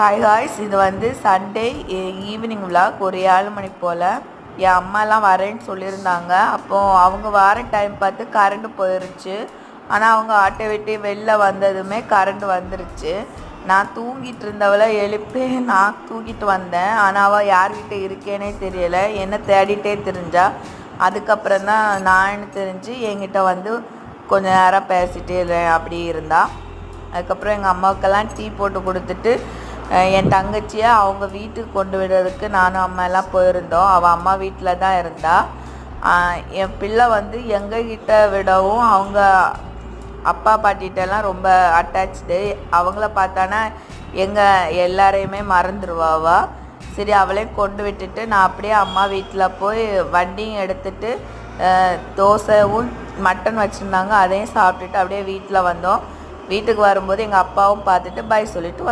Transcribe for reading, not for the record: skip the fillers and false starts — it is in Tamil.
ஹாய் காய்ஸ், இது வந்து சண்டே ஈவினிங் விலாக். ஒரு 7 மணி போல் என் அம்மாலாம் வரேன்னு சொல்லியிருந்தாங்க. அப்போது அவங்க வர டைம் பார்த்து கரண்ட்டு போயிடுச்சு. ஆனால் அவங்க ஆட்டை விட்டு வெளில வந்ததுமே கரண்ட் வந்துருச்சு. நான் தூங்கிட்டு இருந்தவளை எழுப்பி நான் தூக்கிட்டு வந்தேன். ஆனால் அவள் யார்கிட்ட இருக்கேனே தெரியலை, என்ன தேடிட்டே தெரிஞ்சா. அதுக்கப்புறம் தான் நான் தெரிஞ்சு என்கிட்ட வந்து கொஞ்ச நேரம் பேசிகிட்டே அப்படி இருந்தா. அதுக்கப்புறம் எங்கள் அம்மாவுக்கெல்லாம் டீ போட்டு கொடுத்துட்டு என் தங்கச்சியை அவங்க வீட்டுக்கு கொண்டு விடுறதுக்கு நானும் அம்மா எல்லாம் போயிருந்தோம். அவள் அம்மா வீட்டில் தான் இருந்தா. என் பிள்ளை வந்து எங்ககிட்ட விடவும் அவங்க அப்பா பாட்டிகிட்டலாம் ரொம்ப அட்டாச்சு. அவங்கள பார்த்தானா எல்லாரையுமே மறந்துடுவாவா. சரி, அவளையும் கொண்டு விட்டுட்டு நான் அப்படியே அம்மா வீட்டில் போய் வண்டியும் எடுத்துகிட்டு தோசைவும் மட்டன் வச்சுருந்தாங்க, அதையும் சாப்பிட்டுட்டு அப்படியே வீட்டில் வந்தோம். வீட்டுக்கு வரும்போது எங்கள் அப்பாவும் பார்த்துட்டு பை சொல்லிட்டு